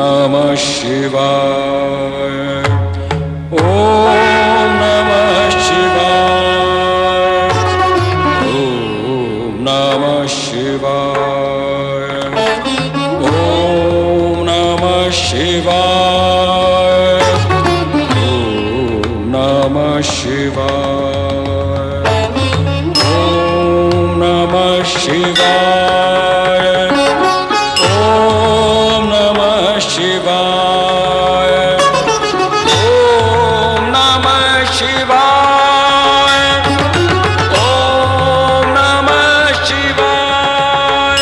नमः शिवाय। ओम नमः शिवाय। ओम नमः शिवाय। ओम नमः शिवाय। ओम नमः शिवाय। ओम नमः शिवाय। ओम नमः शिवाय। ओम नमः शिवाय। ओम नमः शिवाय। ओम नमः शिवाय।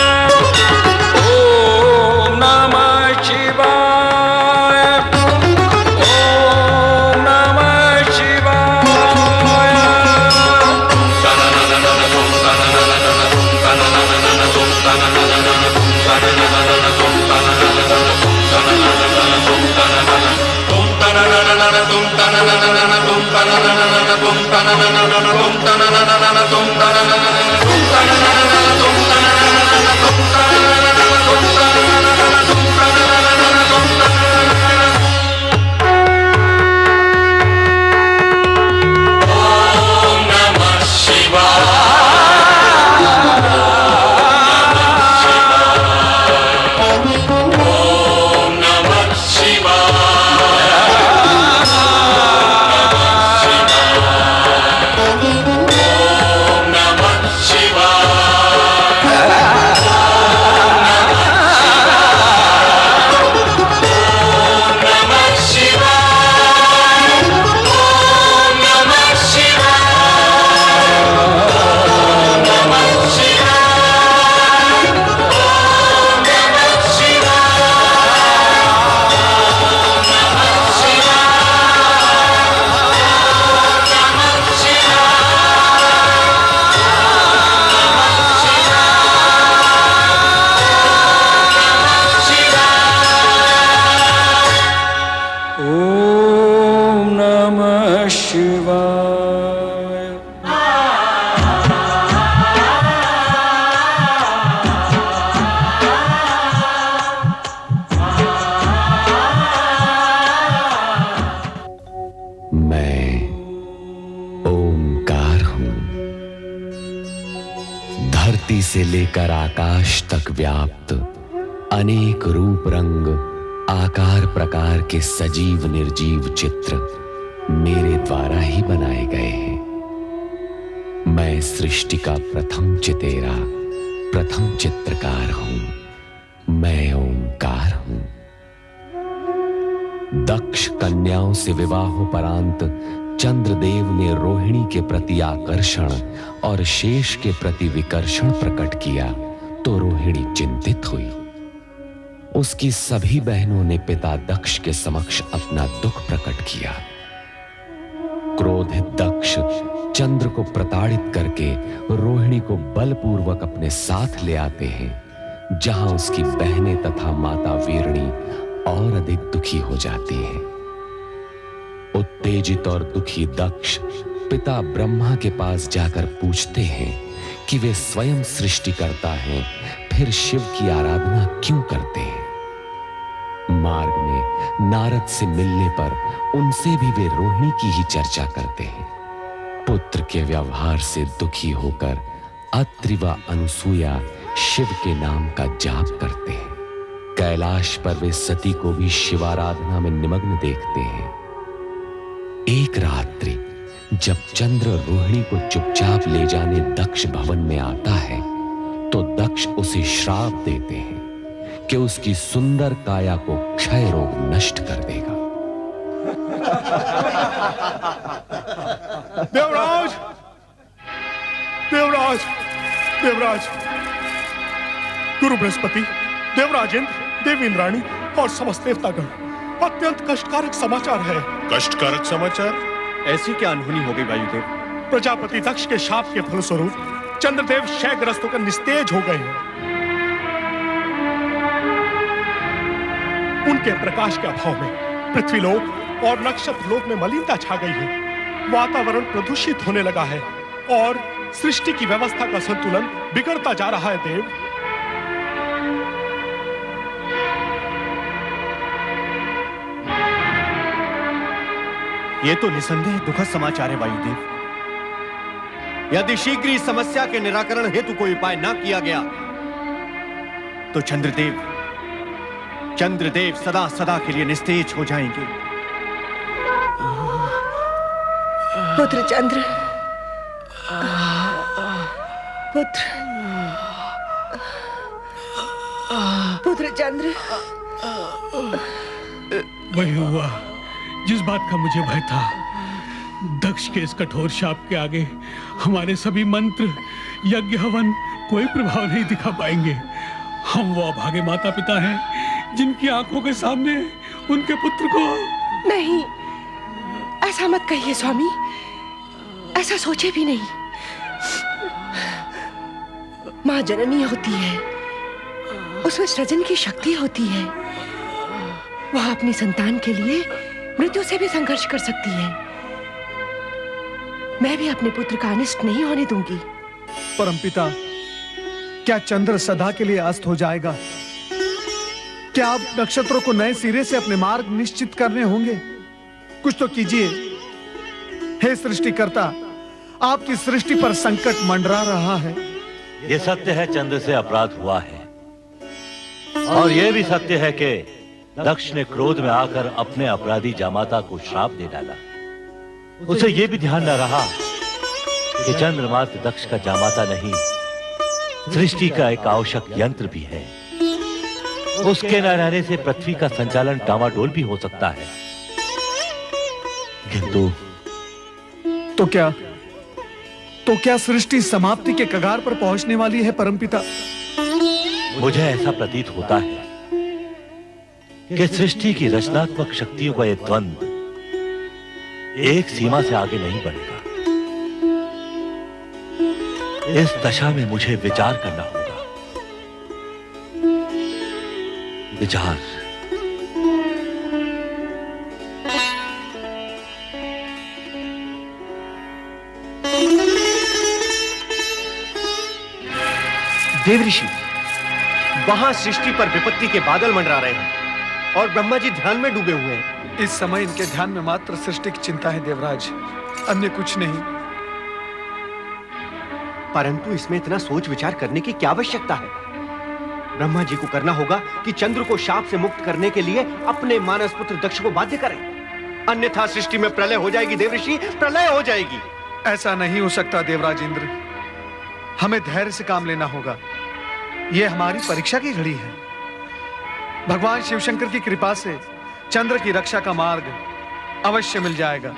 ओम नमः शिवाय। से लेकर आकाश तक व्याप्त अनेक रूप रंग आकार प्रकार के सजीव निर्जीव चित्र मेरे द्वारा ही बनाए गए हैं। मैं सृष्टि का प्रथम चितेरा प्रथम चित्रकार हूं। मैं ओंकार हूं। दक्ष कन्याओं से विवाहोपरांत चंद्रदेव ने रोहिणी के प्रति आकर्षण और शेष के प्रति विकर्षण प्रकट किया तो रोहिणी चिंतित हुई। उसकी सभी बहनों ने पिता दक्ष के समक्ष अपना दुख प्रकट किया। क्रोधित दक्ष चंद्र को प्रताड़ित करके रोहिणी को बलपूर्वक अपने साथ ले आते हैं, जहां उसकी बहनें तथा माता वीरणी और अधिक दुखी हो जाती हैं। उत्तेजित और दुखी दक्ष पिता ब्रह्मा के पास जाकर पूछते हैं कि वे स्वयं सृष्टिकर्ता हैं, फिर शिव की आराधना क्यों करते हैं। मार्ग में नारद से मिलने पर उनसे भी वे रोहिणी की ही चर्चा करते हैं। पुत्र के व्यवहार से दुखी होकर अत्रि व अनुसूया शिव के नाम का जाप करते हैं। कैलाश पर वे सती को भी शिवाराधना में निमग्न देखते हैं। एक रात्रि जब चंद्र रोहिणी को चुपचाप ले जाने दक्ष भवन में आता है तो दक्ष उसे श्राप देते हैं कि उसकी सुंदर काया को क्षय रोग नष्ट कर देगा। देवराज, देवराज, देवराज, गुरु बृहस्पति, देवराज इंद्र, देवी इंद्राणी और समस्त देवतागण, अत्यंत कष्टकारक समाचार है। कष्टकारक समाचार? ऐसी क्या अनहोनी हो गई वायुदेव? प्रजापति दक्ष के शाप के फलस्वरूप चंद्रदेव क्षयग्रस्त होकर निस्तेज हो गए हैं। उनके प्रकाश के अभाव में पृथ्वीलोक और नक्षत्र लोक में मलिनता छा गई है। वातावरण प्रदूषित होने लगा है और सृष्टि की व्यवस्था का संतुलन बिगड़ता जा रहा है। देव, ये तो निसंदेह दुखद समाचार है वायुदेव। यदि शीघ्र इस समस्या के निराकरण हेतु कोई उपाय न किया गया तो चंद्रदेव सदा सदा के लिए निस्तेज हो जाएंगे। पुत्र चंद्र, पुत्र चंद्र। वही हुआ जिस बात का मुझे भय था। दक्ष के इस कठोर शाप के आगे हमारे सभी मंत्र, यज्ञ, हवन कोई प्रभाव नहीं दिखा पाएंगे। हम वो अभागे माता पिता हैं जिनकी आंखों के सामने उनके पुत्र को। नहीं, ऐसा मत कहिए स्वामी, ऐसा सोचे भी नहीं। माँ जननी होती है, उसमें सृजन की शक्ति होती है। वह अपनी संतान के लिए मृत्यु से भी संघर्ष कर सकती है। मैं भी अपने पुत्र का अनिष्ट नहीं होने दूंगी। परमपिता, क्या चंद्र सदा के लिए अस्त हो जाएगा? क्या आप नक्षत्रों को नए सिरे से अपने मार्ग निश्चित करने होंगे? कुछ तो कीजिए। हे सृष्टिकर्ता, आपकी सृष्टि पर संकट मंडरा रहा है। ये सत्य है, चंद्र से अपराध हुआ है। और यह भी सत्य है कि दक्ष ने क्रोध में आकर अपने अपराधी जामाता को श्राप दे डाला। उसे यह भी ध्यान न रहा कि चंद्र मात्र दक्ष का जामाता नहीं, सृष्टि का एक आवश्यक यंत्र भी है। उसके न रहने से पृथ्वी का संचालन डामाडोल भी हो सकता है। किंतु तो क्या सृष्टि समाप्ति के कगार पर पहुंचने वाली है परमपिता? मुझे ऐसा प्रतीत होता है कि सृष्टि की रचनात्मक शक्तियों का यह द्वंद्व एक सीमा से आगे नहीं बढ़ेगा। इस दशा में मुझे विचार करना होगा। विचार। देव ऋषि, वहां सृष्टि पर विपत्ति के बादल मंडरा रहे हैं और ब्रह्मा जी ध्यान में डूबे हुए हैं। इस समय इनके ध्यान में मात्र सृष्टि की चिंता है देवराज, अन्य कुछ नहीं। परंतु इसमें इतना सोच विचार करने की क्या आवश्यकता है? ब्रह्मा जी को करना होगा कि चंद्र को शाप से मुक्त करने के लिए अपने मानस पुत्र दक्ष को बाध्य करें, अन्यथा सृष्टि में प्रलय हो जाएगी। देव ऋषि, प्रलय हो जाएगी। ऐसा नहीं हो सकता देवराज इंद्र, हमें धैर्य से काम लेना होगा। यह हमारी परीक्षा की घड़ी है। भगवान शिवशंकर की कृपा से चंद्र की रक्षा का मार्ग अवश्य मिल जाएगा।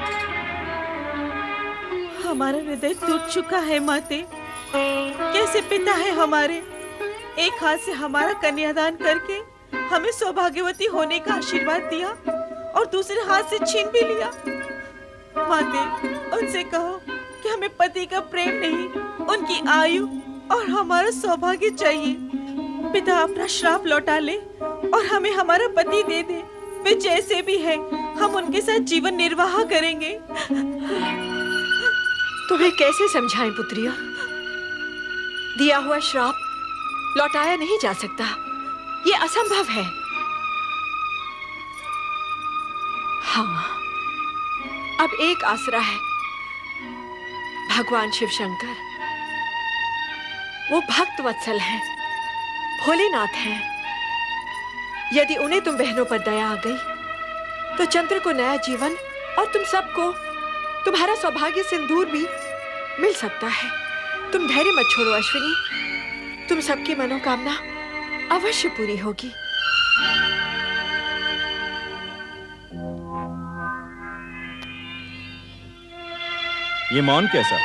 हमारा हृदय टूट चुका है माते। कैसे पिता है हमारे, एक हाथ से हमारा कन्यादान करके हमें सौभाग्यवती होने का आशीर्वाद दिया और दूसरे हाथ से छीन भी लिया। माते, उनसे कहो कि हमें पति का प्रेम नहीं, उनकी आयु और हमारा सौभाग्य चाहिए। पिता अपना श्राप लौटा ले और हमें हमारा पति दे दे। वे जैसे भी हैं, हम उनके साथ जीवन निर्वाह करेंगे। तुम्हें कैसे समझाएं पुत्रिया? दिया हुआ श्राप लौटाया नहीं जा सकता, ये असंभव है। हाँ, अब एक आसरा है, भगवान शिवशंकर। वो भक्त वत्सल हैं, भोलेनाथ हैं। यदि उन्हें तुम बहनों पर दया आ गई तो चंद्र को नया जीवन और तुम सबको तुम्हारा सौभाग्य सिंदूर भी मिल सकता है। तुम धैर्य मत छोड़ो अश्विनी, तुम सबकी मनोकामना अवश्य पूरी होगी। ये मौन कैसा?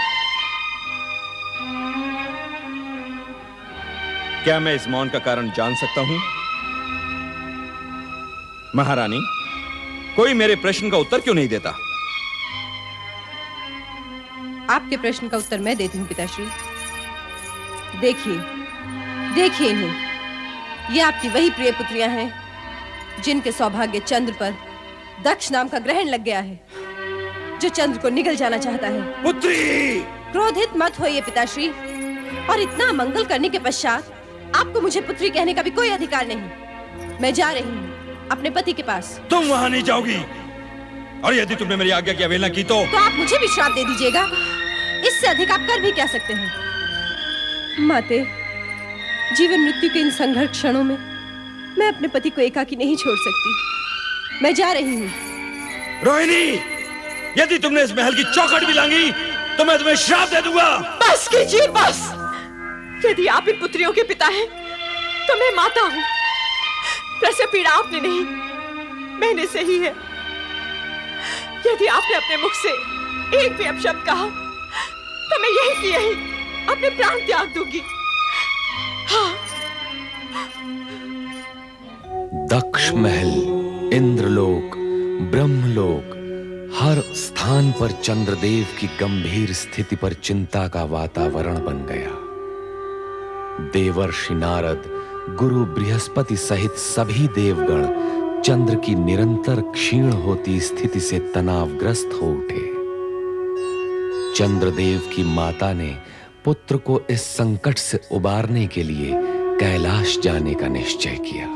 क्या मैं इस मौन का कारण जान सकता हूं? महारानी, कोई मेरे प्रश्न का उत्तर क्यों नहीं देता? आपके प्रश्न का उत्तर मैं देती हूँ पिताश्री। देखिए देखिए इन्हें, ये आपकी वही प्रिय पुत्रियां हैं जिनके सौभाग्य चंद्र पर दक्ष नाम का ग्रहण लग गया है, जो चंद्र को निगल जाना चाहता है। पुत्री! क्रोधित मत होइए पिताश्री, और इतना मंगल करने के पश्चात आपको मुझे पुत्री कहने का भी कोई अधिकार नहीं। मैं जा रही हूँ अपने पति के पास। तुम वहां नहीं जाओगी। और यदि तुमने मेरी आज्ञा की अवहेलना की तो आप मुझे भी श्राप दे दीजिएगा। इससे अधिक आप कर भी क्या सकते हैं? माते, जीवन मृत्यु के इन संघर्ष क्षणों में मैं अपने पति को एकाकी नहीं छोड़ सकती। मैं जा रही हूँ। रोहिणी, यदि तुमने इस महल की चौखट भी लांगी तो मैं तुम्हें श्राप दे दूंगा। बस कीजिए, बस। यदि आप इन पुत्रियों के पिता हैं तो मैं माता हूँ। प्रसव पीड़ा आपने नहीं, मैंने सही है। यदि आपने अपने मुख से एक भी अपशब्द कहा तो मैं यही की यही अपने प्राण त्याग दूंगी। हाँ। दक्ष महल, इंद्रलोक, ब्रह्मलोक, हर स्थान पर चंद्रदेव की गंभीर स्थिति पर चिंता का वातावरण बन गया। देवर्षि नारद, गुरु बृहस्पति सहित सभी देवगण चंद्र की निरंतर क्षीण होती स्थिति से तनावग्रस्त हो उठे। चंद्रदेव की माता ने पुत्र को इस संकट से उबारने के लिए कैलाश जाने का निश्चय किया।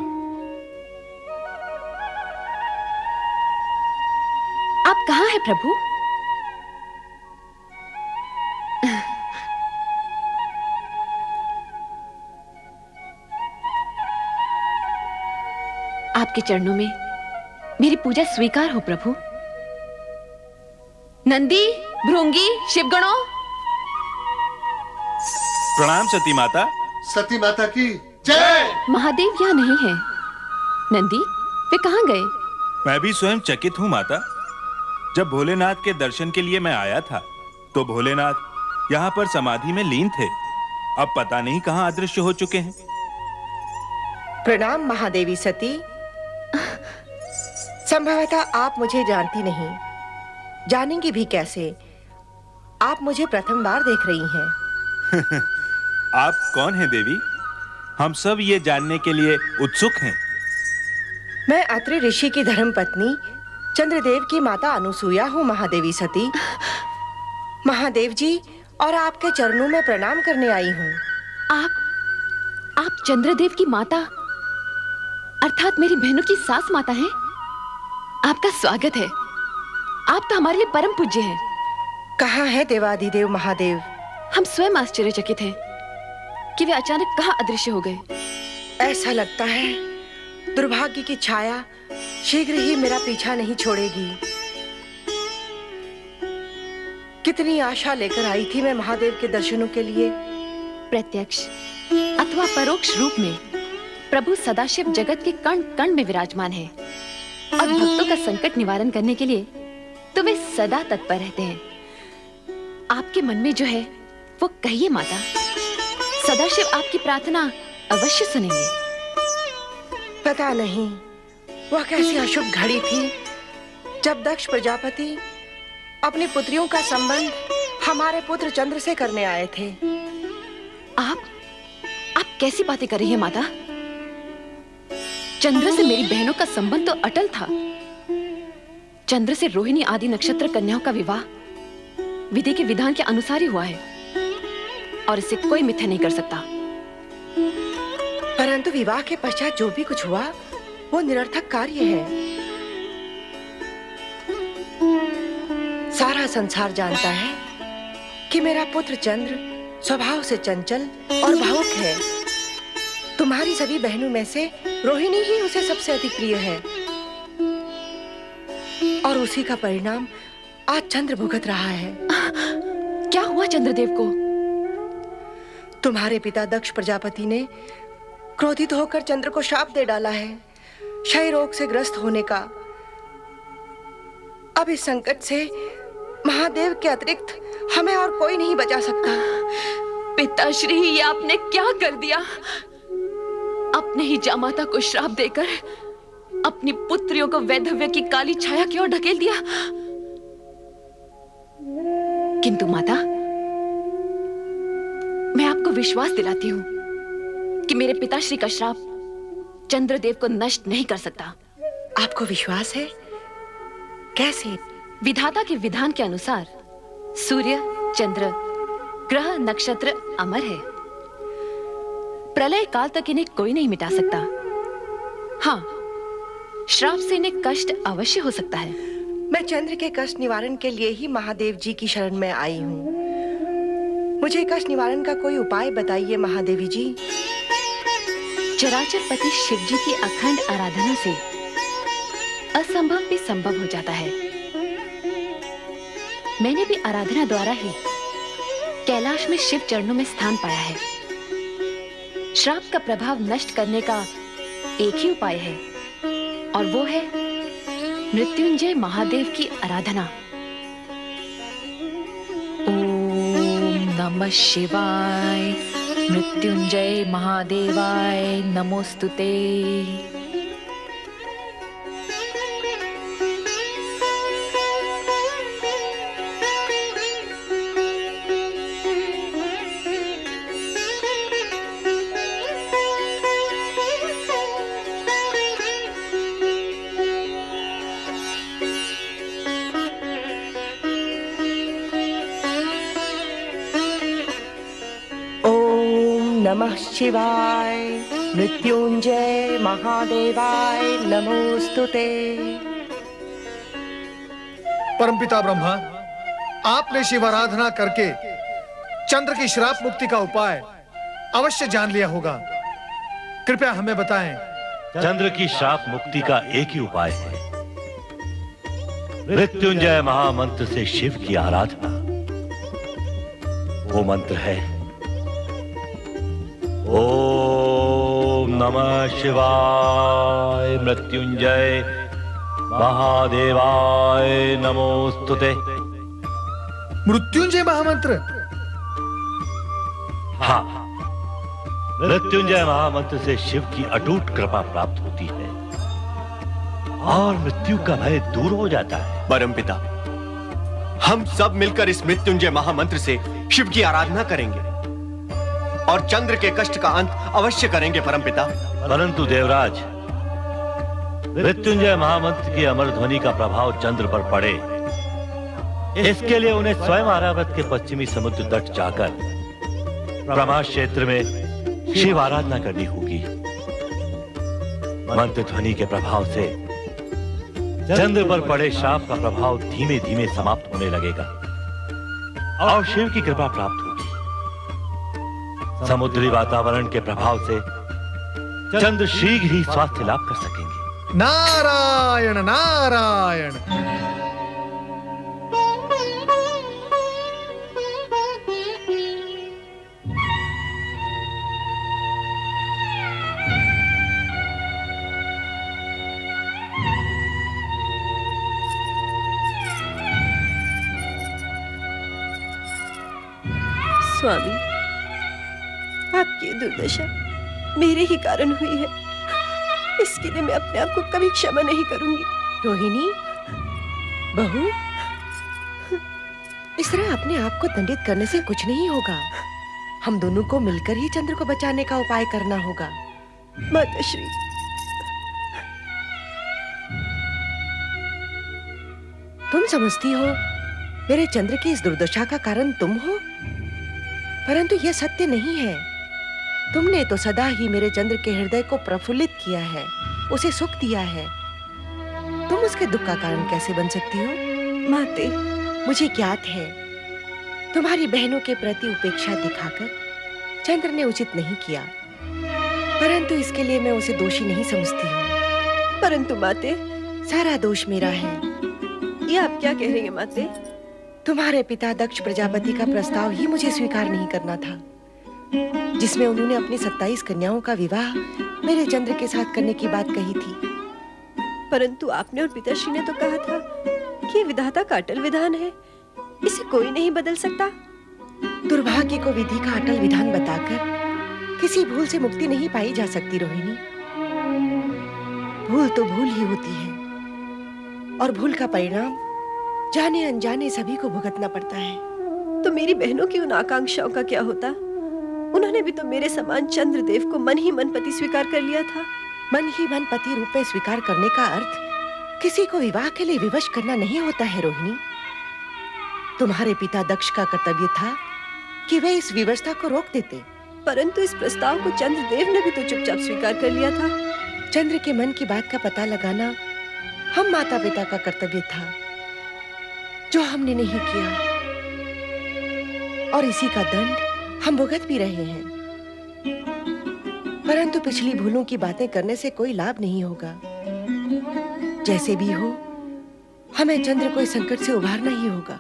आप कहाँ हैं प्रभु? आपके चरणों में मेरी पूजा स्वीकार हो प्रभु। नंदी, भृंगी, शिवगणों, प्रणाम सती माता। सती माता की जय। महादेव यहाँ नहीं है। नंदी, वे कहाँ गए? मैं भी स्वयं चकित हूँ माता। जब भोलेनाथ के दर्शन के लिए मैं आया था तो भोलेनाथ यहाँ पर समाधि में लीन थे। अब पता नहीं कहाँ अदृश्य हो चुके हैं। प्रणाम महादेवी सती। संभवतः आप मुझे जानती नहीं, जानेंगी भी कैसे? आप मुझे प्रथम बार देख रही हैं। आप कौन हैं देवी? हम सब ये जानने के लिए उत्सुक हैं। मैं अत्रि ऋषि की धर्मपत्नी चंद्रदेव की माता अनुसूया हूँ महादेवी सती। महादेव जी और आपके चरणों में प्रणाम करने आई हूँ। आप चंद्रदेव की माता अर्थात मेरी बहनों की सास माता हैं। आपका स्वागत है। आप तो हमारे लिए परम पूज्य हैं। कहाँ है देवाधिदेव महादेव? हम स्वयं आश्चर्यचकित हैं कि वे अचानक कहाँ अदृश्य हो गए। ऐसा लगता है दुर्भाग्य की छाया शीघ्र ही मेरा पीछा नहीं छोड़ेगी। कितनी आशा लेकर आई थी मैं महादेव के दर्शनों के लिए। प्रत्यक्ष अथवा परोक्ष रूप में प्रभु सदाशिव जगत के कण कण में विराजमान है और भक्तों का संकट निवारण करने के लिए तो वे सदा तत्पर रहते हैं। आपके मन में जो है वो कहिए माता। सदाशिव आपकी प्रार्थना अवश्य सुनेंगे। पता नहीं वह कैसी अशुभ घड़ी थी जब दक्ष प्रजापति अपनी पुत्रियों का संबंध हमारे पुत्र चंद्र से करने आए थे। आप कैसी बातें कर रही हैं माता? चंद्र से मेरी बहनों का संबंध तो अटल था। चंद्र से रोहिणी आदि नक्षत्र कन्याओं का विवाह विधि के विधान के अनुसार ही हुआ है और इसे कोई मिथ्या नहीं कर सकता। परंतु विवाह के पश्चात जो भी कुछ हुआ वो निरर्थक कार्य है। सारा संसार जानता है कि मेरा पुत्र चंद्र स्वभाव से चंचल और भावुक है। तुम्हारी सभी बहनों में से रोहिणी ही उसे सबसे अधिक प्रिय है और उसी का परिणाम आज चंद्र भुगत रहा है। क्या हुआ चंद्रदेव को? तुम्हारे पिता दक्ष प्रजापति ने क्रोधित होकर चंद्र को शाप दे डाला है, क्षय रोग से ग्रस्त होने का। अब इस संकट से महादेव के अतिरिक्त हमें और कोई नहीं बचा सकता। पिताश्री, ये आपने क्या कर दिया? अपने ही जामाता को श्राप देकर अपनी पुत्रियों को वैधव्य की काली छाया की ओर ढकेल दिया। किंतु माता, मैं आपको विश्वास दिलाती हूँ कि मेरे पिताश्री का श्राप चंद्रदेव को नष्ट नहीं कर सकता। आपको विश्वास है? कैसे? विधाता के विधान के अनुसार सूर्य, चंद्र, ग्रह, नक्षत्र अमर है। प्रलय काल तक इन्हें कोई नहीं मिटा सकता। हाँ, श्राप से इन्हें कष्ट अवश्य हो सकता है। मैं चंद्र के कष्ट निवारण के लिए ही महादेव जी की शरण में आई हूँ। मुझे कष्ट निवारण का कोई उपाय बताइए महादेवी जी। चराचर पति शिव जी की अखंड आराधना से असंभव भी संभव हो जाता है। मैंने भी आराधना द्वारा ही कैलाश में शिव चरणों में स्थान पाया है। श्राप का प्रभाव नष्ट करने का एक ही उपाय है और वो है मृत्युंजय महादेव की आराधना। ओम नमः शिवाय, मृत्युंजय महादेवाय नमोस्तुते। नमः शिवाय, मृत्युंजय महादेवाय नमोस्तुते। परमपिता ब्रह्मा, आपने शिव आराधना करके चंद्र की श्राप मुक्ति का उपाय अवश्य जान लिया होगा। कृपया हमें बताएं। चंद्र की श्राप मुक्ति का एक ही उपाय है, मृत्युंजय महामंत्र से शिव की आराधना। वो मंत्र है ओम नमः शिवाय, मृत्युंजय महादेवाय नमोस्तुते। मृत्युंजय महामंत्र? हाँ, मृत्युंजय महामंत्र से शिव की अटूट कृपा प्राप्त होती है और मृत्यु का भय दूर हो जाता है। परमपिता, हम सब मिलकर इस मृत्युंजय महामंत्र से शिव की आराधना करेंगे और चंद्र के कष्ट का अंत अवश्य करेंगे परमपिता। परंतु देवराज, मृत्युंजय महामंत्र की अमर ध्वनि का प्रभाव चंद्र पर पड़े, इसके लिए उन्हें स्वयं आरावत के पश्चिमी समुद्र तट जाकर ब्रह्मा क्षेत्र में शिव आराधना करनी होगी। मंत्र ध्वनि के प्रभाव से चंद्र पर पड़े श्राप का प्रभाव धीमे धीमे समाप्त होने लगेगा और शिव की कृपा प्राप्त होगी। समुद्री वातावरण के प्रभाव से चंद्र शीघ्र ही स्वास्थ्य लाभ कर सकेंगे। नारायण नारायण। स्वामी, आपकी दुर्दशा मेरे ही कारण हुई है। इसके लिए मैं अपने आप को कभी क्षमा नहीं करूंगी। रोहिणी, बहू, इस तरह अपने आप को दंडित करने से कुछ नहीं होगा। हम दोनों को मिलकर ही चंद्र को बचाने का उपाय करना होगा। माताश्री, तुम समझती हो मेरे चंद्र की इस दुर्दशा का कारण तुम हो, परंतु यह सत्य नहीं है। तुमने तो सदा ही मेरे चंद्र के हृदय को प्रफुल्लित किया है, उसे सुख दिया है। तुम उसके दुख का कारण कैसे बन सकती हो? माते, मुझे ज्ञात है तुम्हारी बहनों के प्रति उपेक्षा दिखाकर चंद्र ने उचित नहीं किया, परंतु इसके लिए मैं उसे दोषी नहीं समझती हूँ। परंतु माते, सारा दोष मेरा है। ये आप क्या कह रही हैं माते? तुम्हारे पिता दक्ष प्रजापति का प्रस्ताव ही मुझे स्वीकार नहीं करना था, जिसमें उन्होंने अपनी 27 कन्याओं का विवाह मेरे चंद्र के साथ करने की बात कही थी। परंतु आपने और पिताश्री ने तो कहा था कि विधाता का अटल विधान है, इसे कोई नहीं बदल सकता। दुर्भाग्य को विधि का अटल विधान बताकर किसी भूल से मुक्ति नहीं पाई जा सकती रोहिणी। भूल तो भूल ही होती है और भूल का परिणाम जाने अनजाने सभी को भुगतना पड़ता है। तो मेरी बहनों की उन आकांक्षाओं का क्या होता? उन्होंने भी तो मेरे समान चंद्रदेव को मन ही मन पति स्वीकार कर लिया था। मन ही मन पति रूप में स्वीकार करने का अर्थ किसी को विवाह के लिए विवश करना नहीं होता है रोहिणी। तुम्हारे पिता दक्ष का कर्तव्य था कि वे इस विवशता को रोक देते, परंतु इस प्रस्ताव को चंद्रदेव ने भी तो चुपचाप स्वीकार कर लिया था। चंद्र के मन की बात का पता लगाना हम माता पिता का कर्तव्य था, जो हमने नहीं किया, और इसी का दंड हम भुगत भी रहे हैं। परंतु पिछली भूलों की बातें करने से कोई लाभ नहीं होगा। जैसे भी हो, हमें चंद्र को इस संकट से उभारना ही होगा।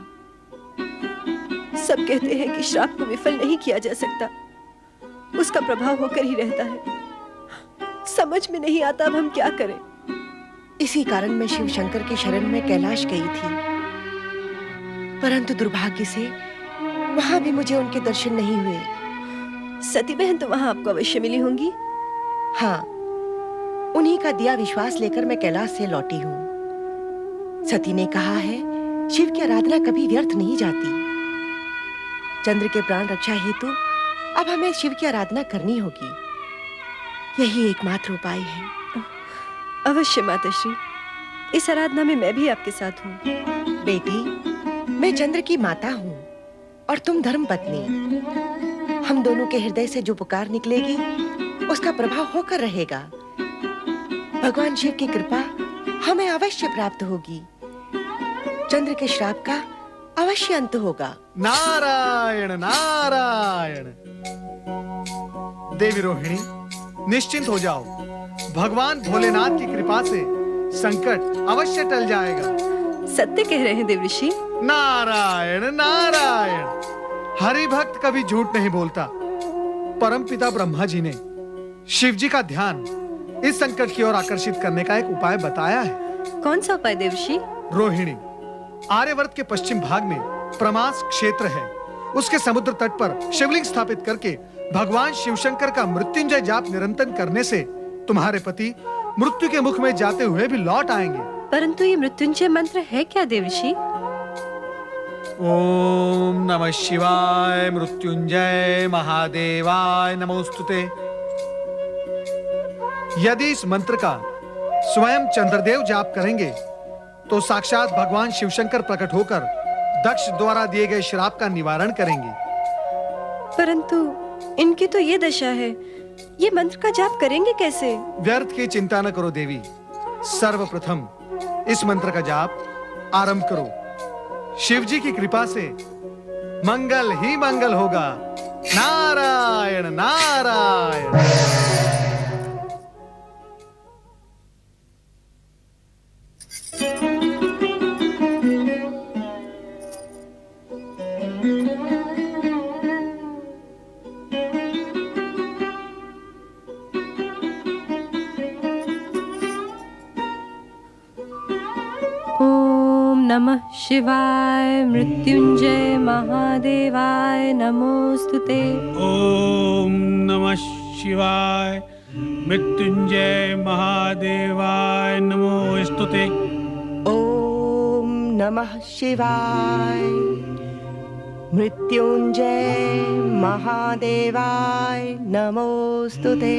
सब कहते हैं कि श्राप को विफल नहीं किया जा सकता, उसका प्रभाव होकर ही रहता है। समझ में नहीं आता अब हम क्या करें। इसी कारण मैं शिव शंकर की शरण में कैलाश गई थी, परंतु दुर्भाग्य से वहां भी मुझे उनके दर्शन नहीं हुए। सती बहन तो वहां आपको अवश्य मिली होंगी। हाँ, उन्हीं का दिया विश्वास लेकर मैं कैलाश से लौटी हूँ। सती ने कहा है, शिव की आराधना कभी व्यर्थ नहीं जाती। चंद्र के प्राण रक्षा हेतु अब हमें शिव की आराधना करनी होगी। यही एकमात्र उपाय है। अवश्य माताश्री, इस आराधना में मैं भी आपके साथ हूँ। बेटी, मैं चंद्र की माता हूँ और तुम धर्म पत्नी। हम दोनों के हृदय से जो पुकार निकलेगी उसका प्रभाव होकर रहेगा। भगवान शिव की कृपा हमें अवश्य प्राप्त होगी। चंद्र के श्राप का अवश्य अंत होगा। नारायण नारायण। देवी रोहिणी, निश्चिंत हो जाओ। भगवान भोलेनाथ की कृपा से संकट अवश्य टल जाएगा। सत्य कह रहे हैं देवऋषि। नारायण नारायण। हरि भक्त कभी झूठ नहीं बोलता। परम पिता ब्रह्मा जी ने शिव जी का ध्यान इस संकट की ओर आकर्षित करने का एक उपाय बताया है। कौन सा उपाय देवऋषि? रोहिणी, आर्यवर्त के पश्चिम भाग में प्रमास क्षेत्र है। उसके समुद्र तट पर शिवलिंग स्थापित करके भगवान शिवशंकर का मृत्युंजय जाप निरंतर करने से तुम्हारे पति मृत्यु के मुख में जाते हुए भी लौट आएंगे। परंतु ये मृत्युंजय मंत्र है क्या देवऋषि? ओम नमः शिवाय मृत्युंजय महादेवाय नमोस्तुते। यदि इस मंत्र का स्वयं चंद्रदेव जाप करेंगे तो साक्षात भगवान शिवशंकर प्रकट होकर दक्ष द्वारा दिए गए श्राप का निवारण करेंगे। परंतु इनकी तो ये दशा है, ये मंत्र का जाप करेंगे कैसे? व्यर्थ की चिंता न करो देवी। सर्वप्रथम इस मंत्र का जाप आरंभ करो। शिव जी की कृपा से मंगल ही मंगल होगा। नारायण नारायण। नमः शिवाय मृत्युंजय महादेवाय नमोस्तुते। ओम नमः शिवाय मृत्युंजय महादेवाय नमोस्तुते। ओम नमः शिवाय मृत्युंजय महादेवाय नमोस्तुते।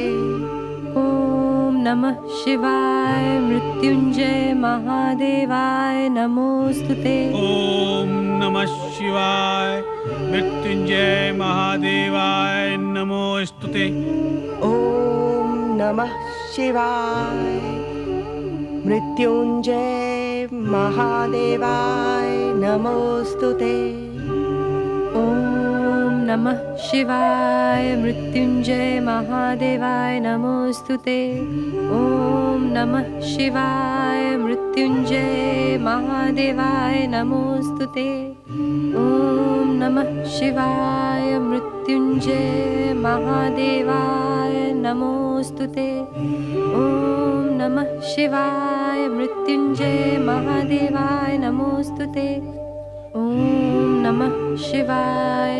ओम नमः शिवाय मृत्युंजय महादेवाय नमोस्तुते। ओम नमः शिवाय मृत्युंजय महादेवाय नमोस्तुते। ओम नमः शिवाय मृत्युंजय महादेवाय नमोस्तुते। ओम नमः शिवाय मृत्युंजय महादेवाय नमोस्तुते। ओम नमः शिवाय मृत्युंजय महादेवाय नमोस्तुते। ओम नमः शिवाय मृत्युंजय महादेवाय नमोस्तुते। ओम नमः शिवाय मृत्युंजय महादेवाय नमोस्तुते। ओम नमः शिवाय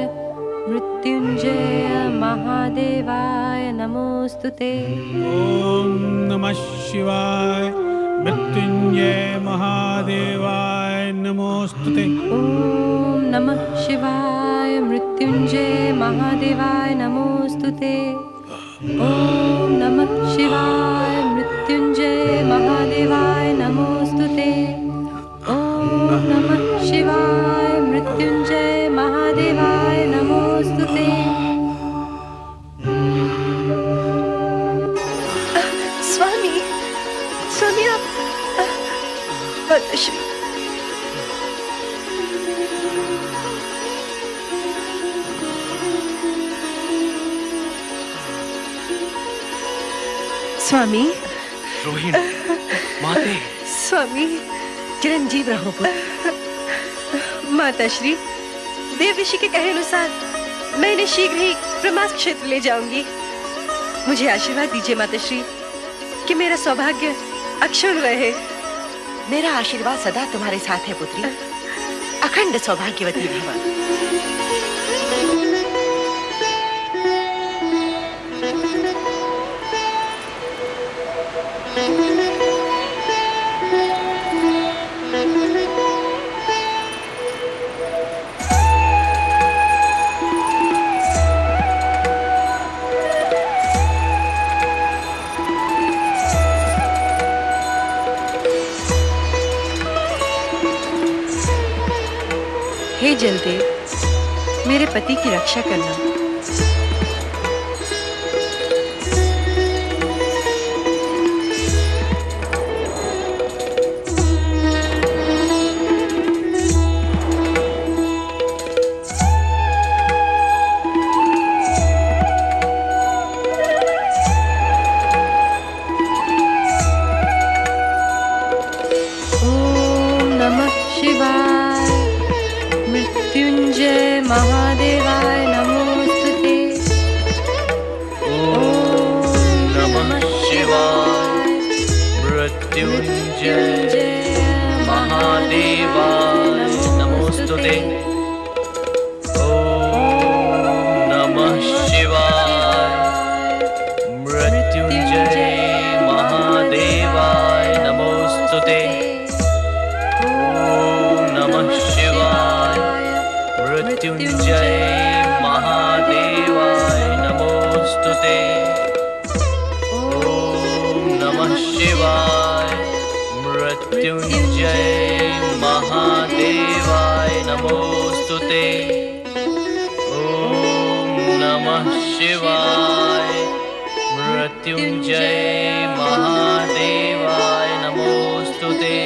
मृत्युंजय महादेवाय नमोस्तुते। ओम नमः शिवाय मृत्युंजय महादेवाय नमोस्तुते। ओम नमः शिवाय मृत्युंजय महादेवाय नमोस्तुते। ओम नमः शिवाय मृत्युंजय महादेवाय नमोस्तुते। ओम नमः शिवाय मृत्युंजय महादेवाय नमोस्तुते। स्वामी, स्वामी आप माताश्री, स्वामी। रोहिणी, माते। स्वामी, चिरंजीव रहो पुत्र। माता श्री, देव ऋषि के कहे अनुसार मैं इन्हें शीघ्र ही ब्रह्मास्त्र क्षेत्र ले जाऊंगी। मुझे आशीर्वाद दीजिए माता श्री कि मेरा सौभाग्य अक्षुण्ण रहे। मेरा आशीर्वाद सदा तुम्हारे साथ है पुत्री। अखंड सौभाग्यवती भव। हे जलदेव, मेरे पति की रक्षा करना। ओम नमः शिवाय। मृत्युंजय महादेवाय नमोस्तुते। ओम नमः शिवाय। मृत्युंजय महादेवाय नमोस्तुते। ओम नमः शिवाय। मृत्युंजय महादेवाय नमोस्तुते। ओम नमः शिवाय। मृत्युंजय महादेवाय नमोस्तुते। ओम नमः शिवाय। मृत्युंजय महादेवाय नमोस्तुते। ओम नमः शिवाय। मृत्युंजय महादेवाय नमोस्तुते।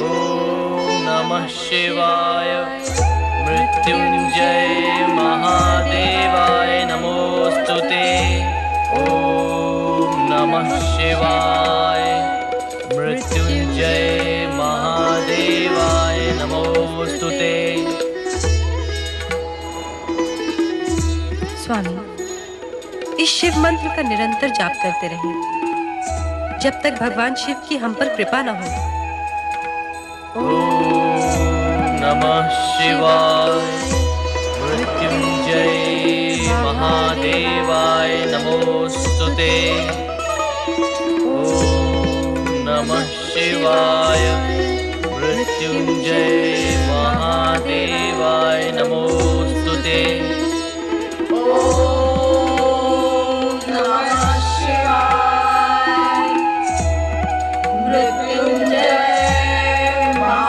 ओम नमः शिवाय। मृत्युंजय महादेवाय नमोस्तुते। ओम नमः शिवाय। मृत्युंजय महादेवाय नमोस्तुते। स्वामी, इस शिव मंत्र का निरंतर जाप करते रहें जब तक भगवान शिव की हम पर कृपा न हो। नमः शिवाय। मृत्युंजय महादेवाय नमोस्तुते। ओम नमः शिवाय। मृत्युंजय महादेवाय नमोस्तुते। ओम नमः शिवाय। मृत्युंजय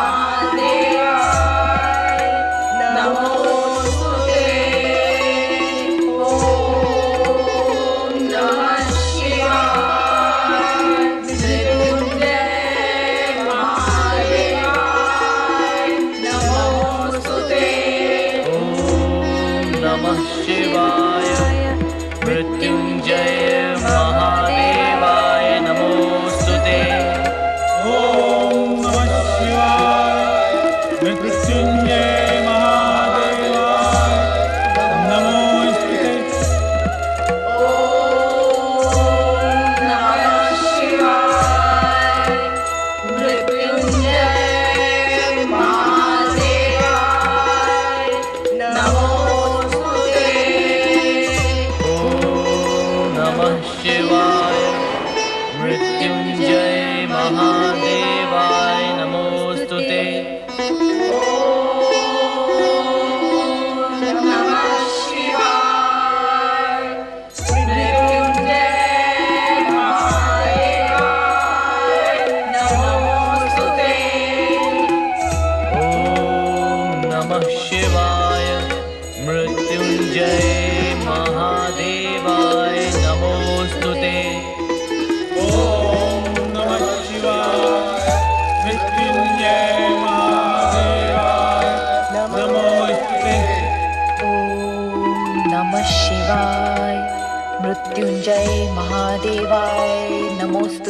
ओम नमः शिवाय।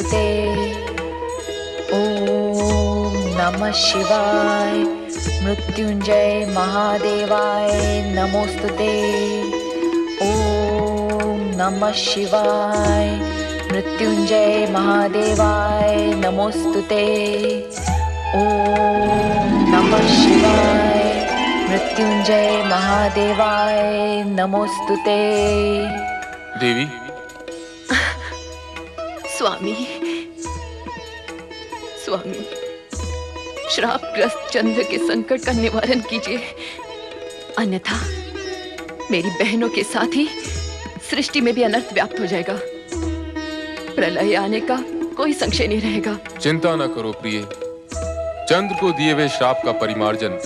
नमोस्तुते। ओम नमः शिवाय। मृत्युंजय महादेवाय नमोस्तुते। ओम नमः शिवाय। मृत्युंजय महादेवाय नमोस्तुते। ओम नमः शिवाय। मृत्युंजय महादेवाय नमोस्तुते। देवी। स्वामी, स्वामी, श्रापग्रस्त चंद्र के संकट का निवारण कीजिए, अन्यथा मेरी बहनों के साथ ही सृष्टि में भी अनर्थ व्याप्त हो जाएगा। प्रलय आने का कोई संशय नहीं रहेगा। चिंता न करो प्रिय, चंद्र को दिए हुए श्राप का परिमार्जन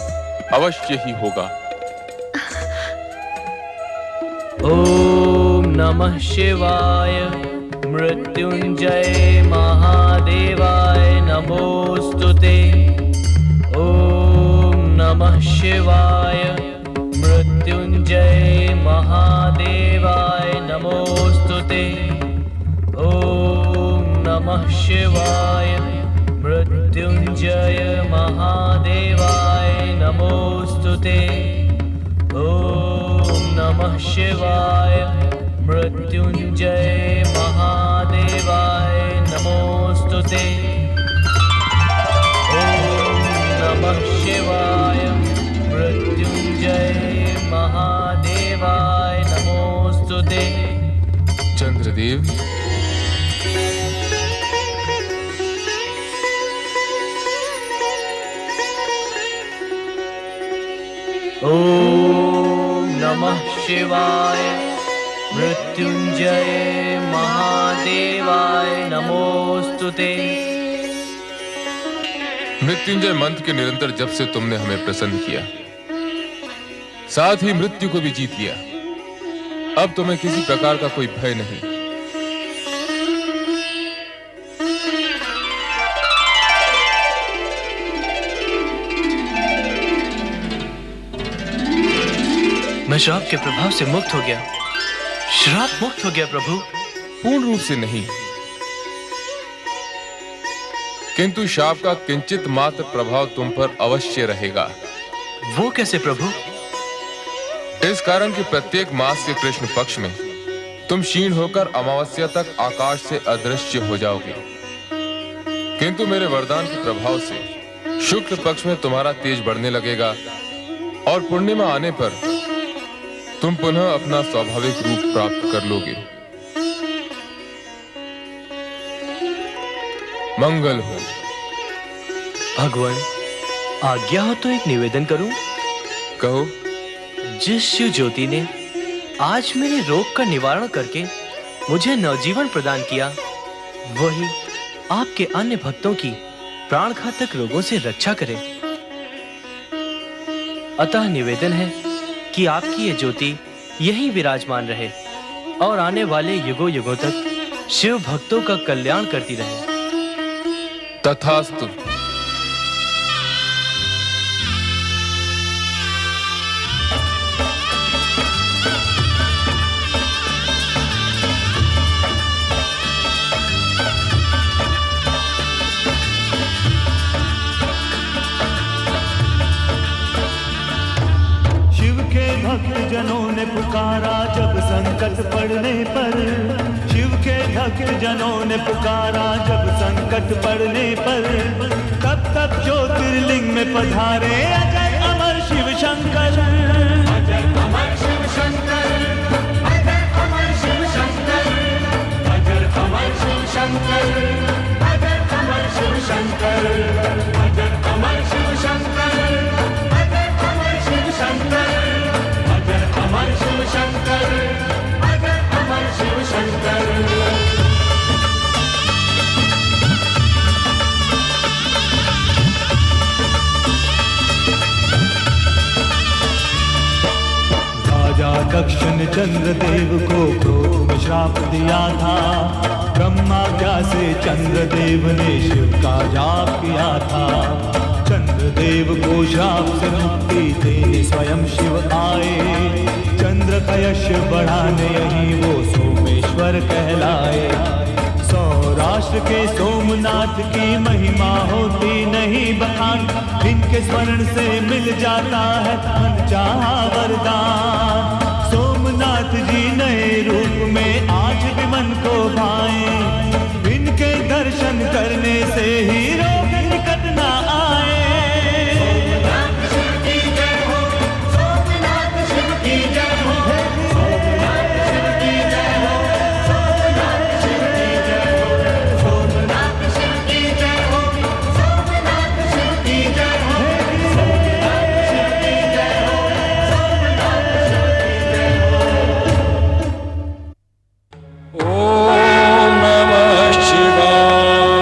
अवश्य ही होगा। ओम नमः शिवाय। मृत्युंजय महादेवाय नमोस्तुते। ओम नमः शिवाय। मृत्युंजय महादेवाय नमोस्तुते। ओम नमः शिवाय। मृत्युंजय महादेवाय नमोस्तुते। ओम नमः शिवाय। मृत्युंजय महादेवाय नमोस्तुते। ओम नमः शिवाय। मृत्युंजय महादेवाय नमोस्तुते। चंद्रदेव, ओम नमः शिवाय। मृत्युंजय महादेवाय नमोस्तुते। मृत्युंजय मंत्र के निरंतर जप से तुमने हमें प्रसन्न किया, साथ ही मृत्यु को भी जीत लिया। अब तुम्हें किसी प्रकार का कोई भय नहीं। मैं श्राप के प्रभाव से मुक्त हो गया। श्राप मुक्त हो गया प्रभु। पूर्ण रूप से नहीं, किंतु शाप का किंचित मात्र प्रभाव तुम पर अवश्य रहेगा। वो कैसे प्रभु? इस कारण कि प्रत्येक मास के कृष्ण पक्ष में तुम क्षीण होकर अमावस्या तक आकाश से अदृश्य हो जाओगे, किंतु मेरे वरदान के प्रभाव से शुक्ल पक्ष में तुम्हारा तेज बढ़ने लगेगा और पूर्णिमा आने पर तुम पुनः अपना स्वाभाविक रूप प्राप्त कर लोगे। मंगल हो। भगवान, आज्ञा हो तो एक निवेदन करूं? कहो। जिस शिव ज्योति ने आज मेरे रोग का निवारण करके मुझे नवजीवन प्रदान किया, वही आपके अन्य भक्तों की प्राणघातक रोगों से रक्षा करे। अतः निवेदन है कि आपकी ये ज्योति यहीं विराजमान रहे और आने वाले युगों युगों तक शिव भक्तों का कल्याण करती रहे। तथास्तु। भक्त जनों ने पुकारा जब संकट पड़ने पर, शिव के भक्त जनों ने पुकारा जब संकट पड़ने पर, तब तब ज्योतिर्लिंग में पधारे अजय अमर शिव शंकर। अजय अमर शिव शंकर, अजय अमर शिव शंकर, अजय अमर शिव शंकर, अजय अमर शिव शंकर, अजय अमर शिव शंकर, अजय अमर शिव शंकर, अमर शिव शंकर, अजय अमर शिव शंकर। राजा दक्ष ने चंद्रदेव को क्रोध में श्राप दिया था। ब्रह्माज्ञा से चंद्रदेव ने शिव का जाप किया था। चंद्रदेव को श्राप से मुक्ति देने स्वयं शिव आए। चंद्र का यश बढ़ाने ही वो सोमेश्वर कहलाए। सौर सौराष्ट्र के सोमनाथ की महिमा होती नहीं बखान, इनके स्मरण से मिल जाता है मनचाहा वरदान। सोमनाथ जी नए रूप में आज भी मन को भाए, इनके दर्शन करने से ही रोग निकट ना आए। सोमनाथ शिव की जय हो, सोमनाथ शिव की जय हो, सोमनाथ शिव की जय हो, सोमनाथ शिव की जय हो, सोमनाथ शिव की जय हो, सोमनाथ शिव की जय हो, सोमनाथ शिव की जय हो, सोमनाथ शिव की जय हो। ओम नमः शिवाय,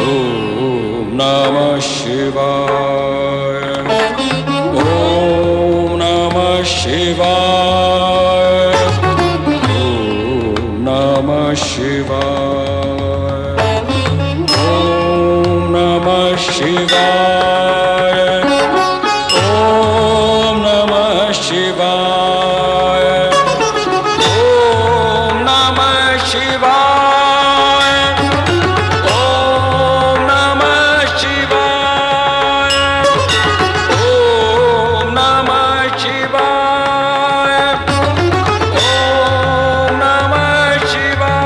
ओम नमः शिवाय, ओम नमः शिवाय, ओम नमः शिवाय, ओम नमः शिवाय, ओम नमः शिवाय, ओम नमः शिवाय, ओम नमः शिवाय, ओम नमः शिवाय, ओम नमः शिवाय।